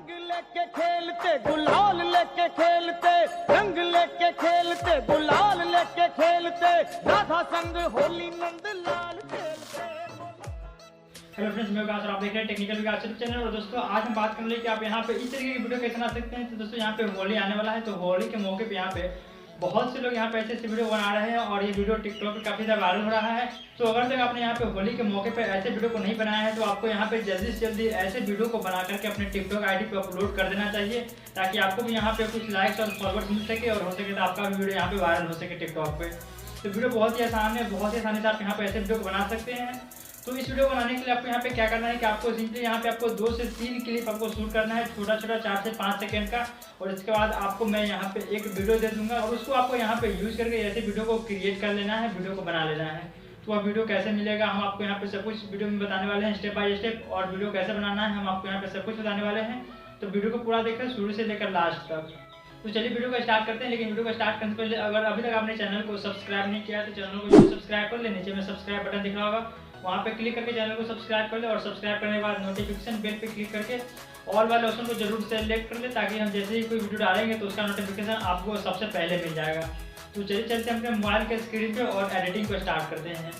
रंग लेके खेलते गुलाल लेके खेलते, रंग लेके खेलते गुलाल लेके खेलते, राधा संग होली नंद लाल खेलते। हेलो फ्रेंड्स, मैं विकास और आप देख रहे हैं टेक्निकल विकास चैनल। और दोस्तों आज हम बात करने लगे कि आप यहाँ पे इस तरीके की वीडियो कैसे बना सकते हैं। तो दोस्तों यहाँ पे होली आने वाला है, तो होली के मौके पे यहाँ पे बहुत से लोग यहाँ पे ऐसे वीडियो बना रहे हैं और ये वीडियो टिकटॉक पे काफ़ी ज़्यादा वायरल हो रहा है। तो अगर तक आपने यहाँ पे होली के मौके पे ऐसे वीडियो को नहीं बनाया है तो आपको यहाँ पे जल्दी से जल्दी ऐसे वीडियो को बना करके अपने टिकटॉक आईडी पे अपलोड कर देना चाहिए, ताकि आपको भी यहाँ पे कुछ लाइक्स और फॉलोअर्स मिल सके और हो सके तो आपका भी वीडियो यहाँ पे वायरल हो सके टिकटॉक पे। तो वीडियो बहुत ही आसान है, बहुत ही आसानी से आप यहाँ पे ऐसे वीडियो को बना सकते हैं। तो इस वीडियो को बनाने के लिए आपको यहाँ पे क्या करना है कि आपको सिंपली यहाँ पे आपको 2 से 3 क्लिप आपको शूट करना है, छोटा छोटा 4 से 5 सेकंड का। और इसके बाद आपको मैं यहाँ पे एक वीडियो दे दूंगा और उसको आपको यहाँ पे यूज करके ऐसे वीडियो को क्रिएट कर लेना है, वीडियो को बना लेना है। तो वह वीडियो कैसे मिलेगा हम आपको यहाँ पे सब कुछ वीडियो में बताने वाले हैं, स्टेप बाय स्टेप। और वीडियो कैसे बनाना है हम आपको यहाँ पे सब कुछ बताने वाले हैं। तो वीडियो को पूरा देखें शुरू से लेकर लास्ट तक। तो चलिए वीडियो को स्टार्ट करते हैं। लेकिन वीडियो को स्टार्ट करने से पहले अगर अभी तक आपने चैनल को सब्सक्राइब नहीं किया तो चैनल को जरूर सब्सक्राइब कर ले। नीचे में सब्सक्राइब बटन दिख रहा होगा, वहाँ पे क्लिक करके चैनल को सब्सक्राइब कर ले। और सब्सक्राइब करने के बाद नोटिफिकेशन बेल पे क्लिक करके ऑल वाले ऑप्शन को जरूर सेलेक्ट कर ले, ताकि हम जैसे ही कोई वीडियो डालेंगे तो उसका नोटिफिकेशन आपको सबसे पहले मिल जाएगा। तो चलिए चलते हैं अपने मोबाइल के स्क्रीन पे और एडिटिंग को स्टार्ट करते हैं।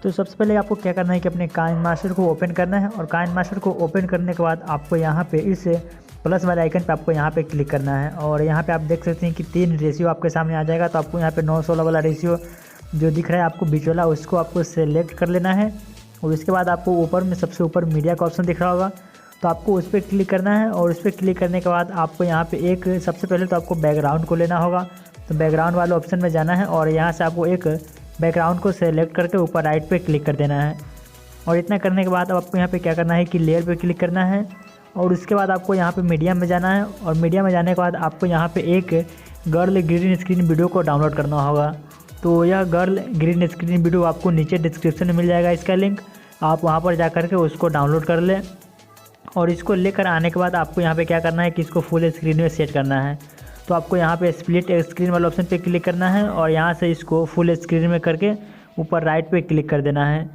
तो सबसे पहले आपको क्या करना है कि अपने काइन मास्टर को ओपन करना है। और काइन मास्टर को ओपन करने के बाद आपको यहाँ पे इस प्लस वाले आइकन पे आपको यहाँ पे क्लिक करना है। और यहाँ पे आप देख सकते हैं कि 3 रेशियो आपके सामने आ जाएगा। तो आपको यहाँ पे 9:16 वाला रेशियो जो दिख रहा है आपको बीच वाला, उसको आपको सेलेक्ट कर लेना है। और उसके बाद आपको ऊपर में सबसे ऊपर मीडिया का ऑप्शन दिख रहा होगा, तो आपको उस पर क्लिक करना है। और उस पर क्लिक करने के बाद आपको यहाँ पे एक सबसे पहले तो आपको बैकग्राउंड को लेना होगा। तो बैकग्राउंड वाले ऑप्शन में जाना है और यहाँ से आपको एक बैकग्राउंड को सेलेक्ट करके ऊपर राइट पे क्लिक कर देना है। और इतना करने के बाद अब आपको यहाँ पे क्या करना है कि लेयर पे क्लिक करना है। और उसके बाद आपको यहाँ पे मीडिया में जाना है। और मीडिया में जाने के बाद आपको यहाँ पे एक गर्ल ग्रीन स्क्रीन वीडियो को डाउनलोड करना होगा। तो यह गर्ल ग्रीन स्क्रीन वीडियो आपको नीचे डिस्क्रिप्शन में मिल जाएगा, इसका लिंक आप वहाँ पर जा कर के उसको डाउनलोड कर लें। और इसको लेकर आने के बाद आपको यहाँ पे क्या करना है कि इसको फुल स्क्रीन में सेट करना है। तो आपको यहाँ पे स्प्लिट स्क्रीन वाले ऑप्शन पे क्लिक करना है और यहाँ से इसको फुल स्क्रीन में करके ऊपर राइट पे क्लिक कर देना है।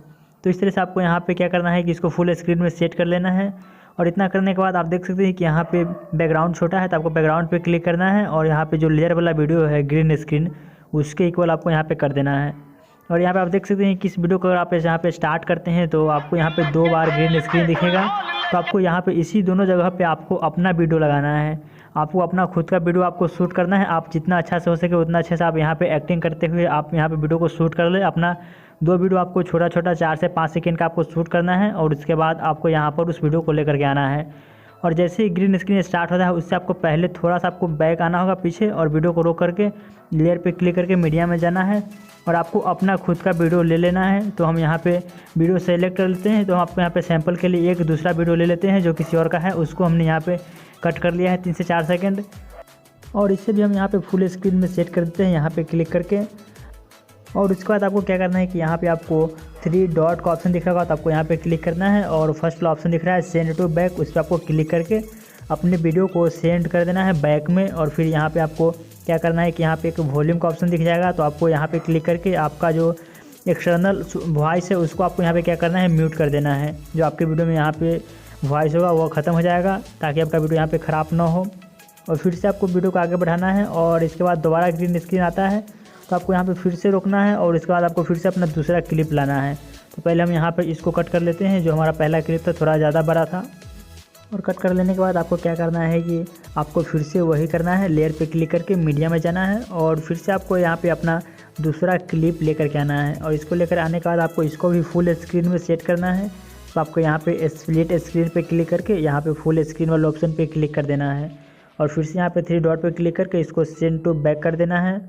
तो इस तरह से आपको यहाँ पे क्या करना है कि इसको फुल स्क्रीन में सेट कर लेना है। और इतना करने के बाद आप देख सकते हैं कि यहाँ पे बैकग्राउंड छोटा है, तो आपको बैकग्राउंड पे क्लिक करना है और यहाँ पे जो लेयर वाला वीडियो है ग्रीन स्क्रीन, उसके इक्वल आपको यहाँ पे कर देना है। और यहाँ पे आप देख सकते हैं कि इस वीडियो को अगर आप यहाँ पे स्टार्ट करते हैं तो आपको यहाँ पे 2 बार ग्रीन स्क्रीन दिखेगा। तो आपको यहाँ पे इसी दोनों जगह पे आपको अपना वीडियो लगाना है, आपको अपना खुद का वीडियो आपको शूट करना है। आप जितना अच्छा से हो सके उतना अच्छे से आप यहाँ पे एक्टिंग करते हुए आप यहाँ पे वीडियो को शूट कर ले। अपना 2 वीडियो आपको छोटा छोटा 4 से 5 सेकंड का आपको शूट करना है। और उसके बाद आपको यहाँ पर उस वीडियो को लेकर के आना है। और जैसे ही ग्रीन स्क्रीन स्टार्ट होता है उससे आपको पहले थोड़ा सा आपको बैक आना होगा पीछे, और वीडियो को रोक करके लेयर पे क्लिक करके मीडिया में जाना है और आपको अपना खुद का वीडियो ले लेना है। तो हम यहाँ पे वीडियो सेलेक्ट कर लेते हैं। तो हम आपको यहाँ पे सैंपल के लिए एक दूसरा वीडियो ले लेते हैं जो किसी और का है, उसको हमने यहाँ पे कट कर लिया है 3 से 4 सेकंड। और इससे भी हम यहाँ पे फुल स्क्रीन में सेट कर देते हैं यहाँ पे क्लिक करके। और उसके बाद आपको क्या करना है कि यहाँ पे आपको 3 डॉट का ऑप्शन दिख रहा होगा, तो आपको यहाँ पे क्लिक करना है। और फर्स्ट वाला ऑप्शन दिख रहा है सेंड टू बैक, उस पर आपको क्लिक करके अपने वीडियो को सेंड कर देना है बैक में। और फिर यहाँ पे आपको क्या करना है कि यहाँ पे एक वॉल्यूम का ऑप्शन दिख जाएगा, तो आपको यहाँ पे क्लिक करके आपका जो एक्सटर्नल वॉइस है उसको आपको यहाँ पे क्या करना है म्यूट कर देना है। जो आपके वीडियो में यहाँ पे वॉइस होगा वो ख़त्म हो जाएगा, ताकि आपका वीडियो यहाँ पे ख़राब ना हो। और फिर से आपको वीडियो को आगे बढ़ाना है। और इसके बाद दोबारा ग्रीन स्क्रीन आता है, तो आपको यहाँ पे फिर से रोकना है और इसके बाद आपको फिर से अपना दूसरा क्लिप लाना है। तो पहले हम यहाँ पे इसको कट कर लेते हैं, जो हमारा पहला क्लिप था थोड़ा ज़्यादा बड़ा था। और कट कर लेने के बाद आपको क्या करना है कि आपको फिर से वही करना है, लेयर पे क्लिक करके मीडिया में जाना है और फिर से आपको यहाँ पे अपना दूसरा क्लिप लेकर के आना है। और इसको लेकर आने के बाद आपको इसको भी फुल स्क्रीन में सेट करना है। तो आपको यहाँ पे स्प्लिट स्क्रीन पे क्लिक करके यहाँ पे फुल स्क्रीन वाले ऑप्शन पे क्लिक कर देना है। और फिर से यहाँ पे 3 डॉट पे क्लिक करके इसको सेंड टू बैक कर देना है।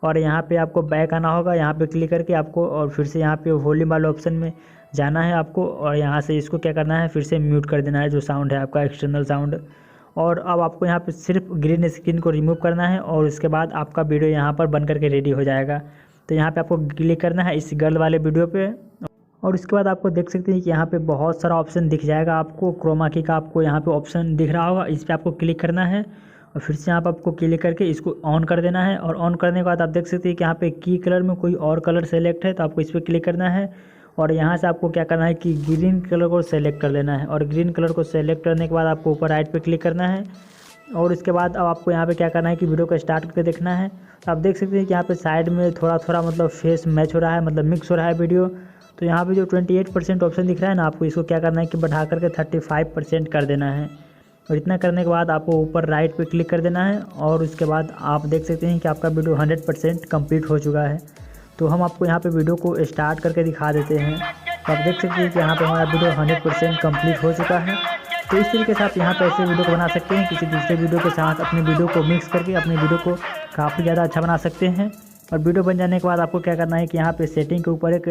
और यहाँ पे आपको बैक आना होगा, यहाँ पे क्लिक करके आपको और फिर से यहाँ पे वॉल्यूम वाले ऑप्शन में जाना है आपको। और यहाँ से इसको क्या करना है फिर से म्यूट कर देना है, जो साउंड है आपका एक्सटर्नल साउंड। और अब आपको यहाँ पे सिर्फ ग्रीन स्क्रीन को रिमूव करना है और उसके बाद आपका वीडियो यहाँ पर बन करके रेडी हो जाएगा। तो यहाँ पे आपको क्लिक करना है इस गर्ल वाले वीडियो पे। और उसके बाद आपको देख सकते हैं कि यहाँ पे बहुत सारा ऑप्शन दिख जाएगा आपको, क्रोमा की का आपको यहाँ पे ऑप्शन दिख रहा होगा, इस पर आपको क्लिक करना है। और फिर से यहाँ पर आपको क्लिक करके इसको ऑन कर देना है। और ऑन करने के बाद आप देख सकते हैं कि यहाँ पे की कलर में कोई और कलर सेलेक्ट है, तो आपको इस पर क्लिक करना है। और यहाँ से आपको क्या करना है कि ग्रीन कलर को सेलेक्ट कर लेना है और ग्रीन कलर को सेलेक्ट करने के बाद आपको ऊपर राइट पे क्लिक करना है। और इसके बाद अब आपको यहाँ पे क्या करना है कि वीडियो को स्टार्ट करके देखना है। तो आप देख सकते हैं कि यहाँ पे साइड में थोड़ा थोड़ा मतलब फेस मैच हो रहा है, मतलब मिक्स हो रहा है वीडियो। तो यहाँ पे जो 28% ऑप्शन दिख रहा है ना, आपको इसको क्या करना है कि बढ़ा करके 35% कर देना है। और इतना करने के बाद आपको ऊपर राइट पे क्लिक कर देना है और उसके बाद आप देख सकते हैं कि आपका वीडियो 100% कंप्लीट हो चुका है। तो हम आपको यहाँ पे वीडियो को स्टार्ट करके दिखा देते हैं। तो आप देख सकते हैं कि यहाँ पे हमारा वीडियो 100% कंप्लीट हो चुका है। तो इस तरीके से आप यहाँ पे ऐसे वीडियो को बना सकते हैं, किसी दूसरे वीडियो के साथ अपनी वीडियो को मिक्स करके अपनी वीडियो को काफ़ी ज़्यादा अच्छा बना सकते हैं। और वीडियो बन जाने के बाद आपको क्या करना है कि यहाँ पे सेटिंग के ऊपर एक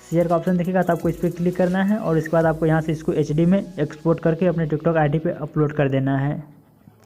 शेयर का ऑप्शन दिखेगा, तो आपको इस पर क्लिक करना है और इसके बाद आपको यहाँ से इसको HD में एक्सपोर्ट करके अपने टिकटॉक ID पे अपलोड कर देना है।